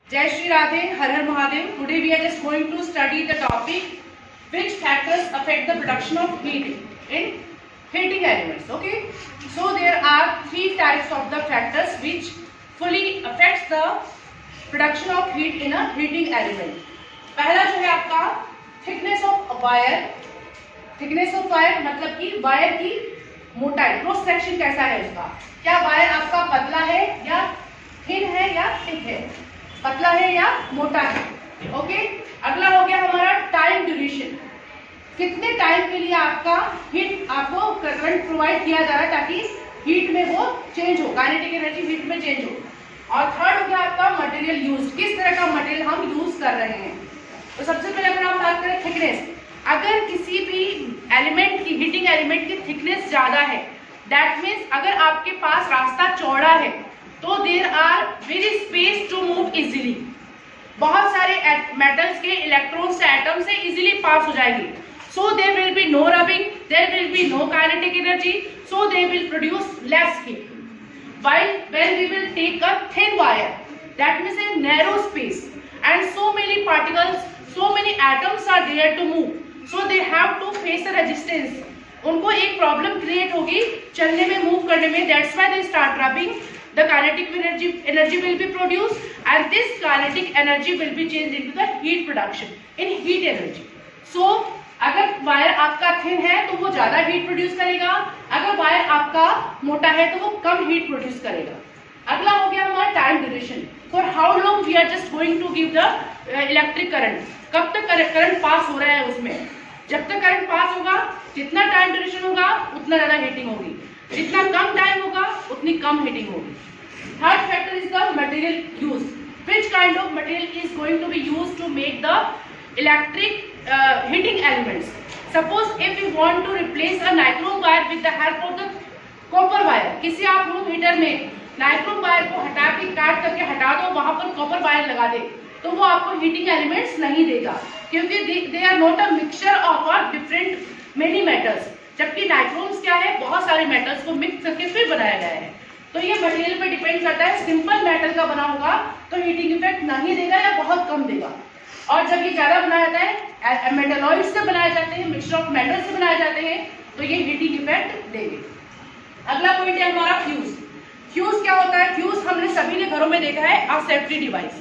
Jai Shri Radhe, Har Har Mahadev. Today we are just going to study the topic which factors affect the production of heat in heating elements. Okay, so there are three types of the factors which fully affects the production of heat in a heating element. पहला जो है आपका thickness of wire. Thickness of wire मतलब कि wire की मोटाई, cross section कैसा है उसका, क्या वायर आपका पतला है या थिन है या थिक है, पतला है या मोटा है. ओके, अगला हो गया हमारा टाइम ड्यूरेशन, कितने टाइम के लिए आपका हीट आपको करंट प्रोवाइड किया जा रहा है ताकि हीट में वो चेंज हो, काइनेटिक एनर्जी हीट में चेंज हो. और थर्ड हो गया आपका मटेरियल यूज, किस तरह का मटेरियल हम यूज कर रहे हैं. तो सबसे पहले अगर हम बात करें थिकनेस, अगर किसी भी एलिमेंट की, हीटिंग एलिमेंट की थिकनेस ज्यादा है, दैट मीन्स अगर आपके पास रास्ता चौड़ा है तो there are very space to move easily, बहुत सारे मेटल्स के इलेक्ट्रॉन्स एटम से इजीली पास हो जाएंगे. So there will be no rubbing, there will be no kinetic energy, so they will produce less heat. While when we will take a thin wire, that means a narrow space and so many particles, so many atoms are there to move, so they have to face a resistance. उनको एक problem create होगी चलने में, move करने में. That's why they start rubbing, the kinetic energy will be produced and this kinetic energy will be changed into the heat production in heat energy. So अगर wire आपका thin है तो वो ज्यादा हीट प्रोड्यूस करेगा, अगर वायर आपका मोटा है तो वो कम हीट प्रोड्यूस करेगा. अगला हो गया हमारा time duration, for how long we are just going to give the electric current, कब तक करंट पास हो रहा है उसमें. जब तक करंट पास होगा, जितना टाइम ड्यूरेशन होगा उतना ज्यादा हीटिंग होगी, जितना कम टाइम होगा उतनी कम हीटिंग होगी. Third factor is the material use, which kind of material is going to be use to make the electric heating elements. Suppose if we want to replace a nichrome wire with the help of the copper wire, किसी आप room heater में nichrome wire को हटा के, काट करके हटा दो, वहां पर कॉपर वायर लगा दे, तो वो आपको हीटिंग एलिमेंट्स नहीं देगा, क्योंकि they are not a mixture of a different many metals. जबकि नाइक्रोम्स क्या है, बहुत सारे मेटल्स को मिक्स करके फिर बनाया गया है. तो ये मटेरियल पे डिपेंड करता है, सिंपल मेटल का बना होगा तो हीटिंग इफेक्ट नहीं देगा या बहुत कम देगा. और जब ये ज्यादा बनाया जाता है, मेटलॉइड से बनाए जाते हैं, मिक्सचर ऑफ मेटल से बनाए जाते हैं, तो ये हीटिंग इफेक्ट देंगे. अगला पॉइंट है हमारा फ्यूज. फ्यूज क्या होता है? फ्यूज हमने सभी ने घरों में देखा है, अ सेफ्टी डिवाइस.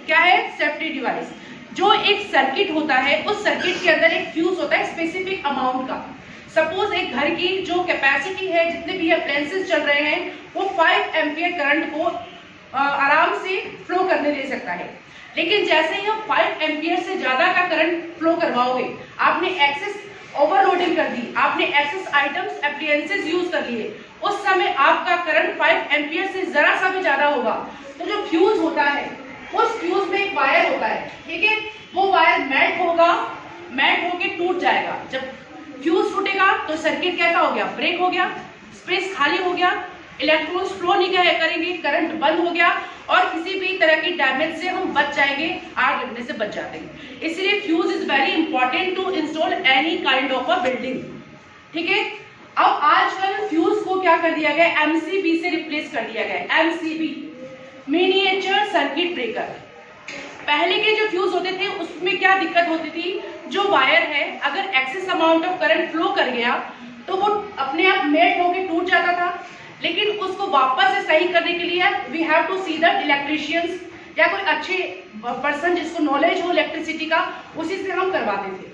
क्या है? Safety device. जो एक सर्किट होता है, उस सर्किट के अंदर एक फ्यूज होता है स्पेसिफिक अमाउंट का. सपोज एक घर की जो कैपेसिटी है, जितने भी अप्लायंसेस चल रहे हैं, वो 5 एम्पियर करंट को आराम से फ्लो करने दे सकता है. लेकिन जैसे ही हम 5 एम्पियर से ज्यादा का करंट फ्लो करवाओगे, आपने एक्सेस ओवरलोडिंग कर दी, आपने एक्सेस आइटम्स एप्लायंसेस यूज कर लिए, उस समय आपका करंट 5 एम्पियर से जरा सा भी ज्यादा होगा, तो जो फ्यूज होता है, उस फ्यूज में एक वायर होता है, ठीक है, वो वायर मेल्ट होगा, मेल्ट होके टूट जाएगा. जब फ्यूज टूटेगा तो सर्किट कैसा हो गया? ब्रेक हो गया, स्पेस खाली हो गया, इलेक्ट्रॉन्स फ्लो नहीं करेंगे, करंट बंद हो गया, और किसी भी तरह की डैमेज से हम बच जाएंगे, आग लगने से बच जाते हैं. इसलिए fuse is very important to install any kind of a building. ठीक है. अब आजकल फ्यूज को क्या कर दिया गया? एमसीबी से रिप्लेस कर दिया गया. MCB, miniature circuit breaker. पहले के जो फ्यूज होते थे उसमें क्या दिक्कत होती थी? जो वायर है, अगर excess amount of current flow कर गया तो वो अपने आप मेल्ट होकर टूट जाता था. लेकिन उसको वापस से सही करने के लिए we have to see the electricians या कोई अच्छे पर्सन जिसको नॉलेज हो इलेक्ट्रिसिटी का, उसी से हम करवाते थे.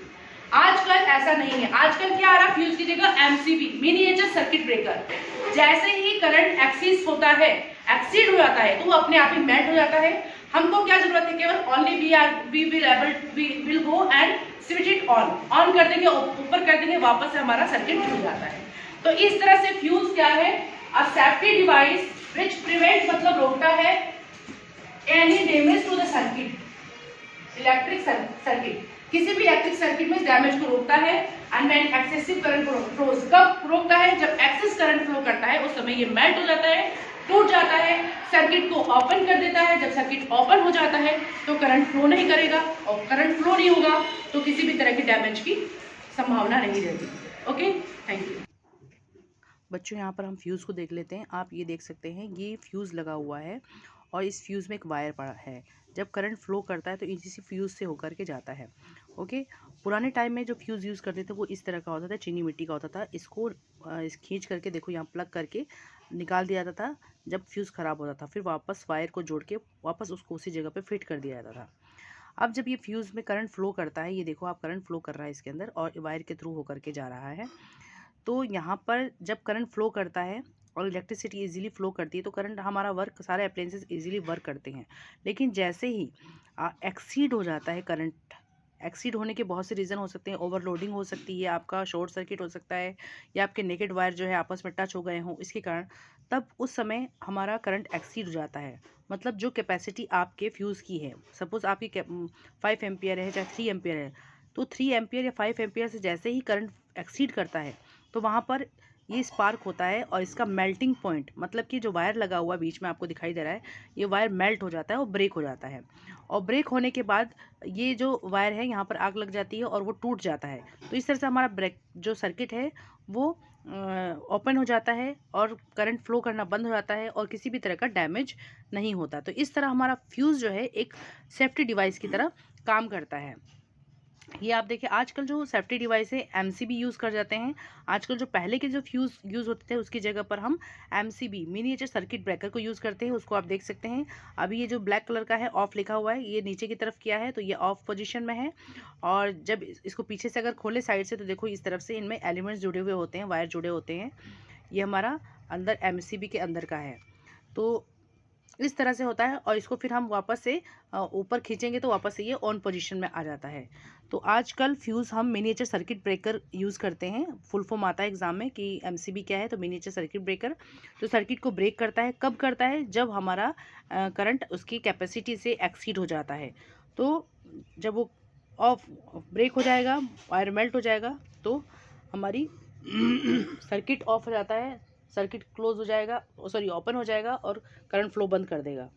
आजकल ऐसा नहीं है. आजकल क्या आ रहा? फ्यूज की जगह एमसीबी, मिनिएचर सर्किट ब्रेकर. जैसे ही करंट एक्सीड होता है, एक्सीड हो जाता है, तो वो अपने आप ही मेल्ट हो जाता है. हमको क्या जरूरत है? केवल only we will go and switch it on कर देंगे, ऊपर कर देंगे, वापस से हमारा सर्किट खुल जाता है. तो इस तरह से फ्यूज क्या है? A safety device which prevents मतलब रोकता है any damage to the circuit, electric circuit, किसी भी इलेक्ट्रिक सर्किट में डैमेज को रोकता है. And when excessive current flows, कब रोकता है? जब एक्सेस करंट फ्लो करता है, उस समय ये मेल्ट हो जाता है, टूट जाता है, सर्किट को ओपन कर देता है. जब सर्किट ओपन हो जाता है तो करंट फ्लो नहीं करेगा, और करंट फ्लो नहीं होगा तो किसी भी तरह की डैमेज की संभावना नहीं रहती. Okay, thank you. बच्चों यहाँ पर हम फ्यूज़ को देख लेते हैं. आप ये देख सकते हैं, ये फ्यूज़ लगा हुआ है और इस फ्यूज़ में एक वायर पड़ा है। जब करंट फ्लो करता है तो इसी फ्यूज़ से होकर के जाता है। ओके, पुराने टाइम में जो फ्यूज़ यूज़ करते थे वो इस तरह का होता था, चीनी मिट्टी का होता था। इसको इस खींच करके देखो यहाँ प्लग करके निकाल दिया जाता था जब फ्यूज़ ख़राब होता था, फिर वापस वायर को जोड़ के वापस उसको उसी जगह पे फिट कर दिया जाता था। अब जब ये फ्यूज़ में करंट फ्लो करता है, ये देखो आप करंट फ्लो कर रहा है इसके अंदर और वायर के थ्रू होकर के जा रहा है। तो यहाँ पर जब करंट फ्लो करता है और इलेक्ट्रिसिटी इजीली फ्लो करती है तो करंट हमारा वर्क, सारे अप्लायंसेस इजीली वर्क करते हैं। लेकिन जैसे ही एक्सीड हो जाता है करंट, एक्सीड होने के बहुत से रीज़न हो सकते हैं। ओवरलोडिंग हो सकती है, आपका शॉर्ट सर्किट हो सकता है, या आपके नेकेड वायर जो है आपस में टच हो गए हों इसके कारण, तब उस समय हमारा करंट एक्सीड हो जाता है। मतलब जो कैपेसिटी आपके फ्यूज़ की है, सपोज़ आपकी 5 एम्पियर है चाहे 3 एम्पियर है, तो 3 एम्पियर या 5 एम्पियर से जैसे ही करंट एक्सीड करता है तो वहाँ पर ये स्पार्क होता है और इसका मेल्टिंग पॉइंट, मतलब कि जो वायर लगा हुआ बीच में आपको दिखाई दे रहा है, ये वायर मेल्ट हो जाता है और ब्रेक हो जाता है। और ब्रेक होने के बाद ये जो वायर है यहाँ पर आग लग जाती है और वो टूट जाता है। तो इस तरह से हमारा ब्रेक जो सर्किट है वो ओपन हो जाता है और करंट फ्लो करना बंद हो जाता है और किसी भी तरह का डैमेज नहीं होता। तो इस तरह हमारा फ्यूज़ जो है एक सेफ्टी डिवाइस की तरह काम करता है। ये आप देखिए आजकल जो सेफ्टी डिवाइस है एमसीबी यूज़ कर जाते हैं। आजकल जो पहले के जो फ्यूज़ यूज़ होते थे उसकी जगह पर हम एमसीबी मिनिएचर सर्किट ब्रेकर को यूज़ करते हैं। उसको आप देख सकते हैं। अभी ये जो ब्लैक कलर का है ऑफ लिखा हुआ है, ये नीचे की तरफ किया है तो ये ऑफ पोजीशन में है। और जब इसको पीछे से अगर खोले साइड से तो देखो इस तरफ से इनमें एलिमेंट्स जुड़े हुए होते हैं, वायर जुड़े होते हैं। ये हमारा अंदर एमसीबी के अंदर का है। तो इस तरह से होता है और इसको फिर हम वापस से ऊपर खींचेंगे तो वापस से ये ऑन पोजीशन में आ जाता है। तो आजकल फ्यूज़ हम मिनिएचर सर्किट ब्रेकर यूज़ करते हैं। फुल फॉर्म आता है एग्जाम में कि एमसीबी क्या है, तो मिनिएचर सर्किट ब्रेकर। तो सर्किट को ब्रेक करता है, कब करता है, जब हमारा करंट उसकी कैपेसिटी से एक्सीड हो जाता है। तो जब वो ऑफ ब्रेक हो जाएगा, वायर मेल्ट हो जाएगा, तो हमारी सर्किट ऑफ हो जाता है, सर्किट क्लोज हो जाएगा, सॉरी ओपन हो जाएगा और करंट फ्लो बंद कर देगा।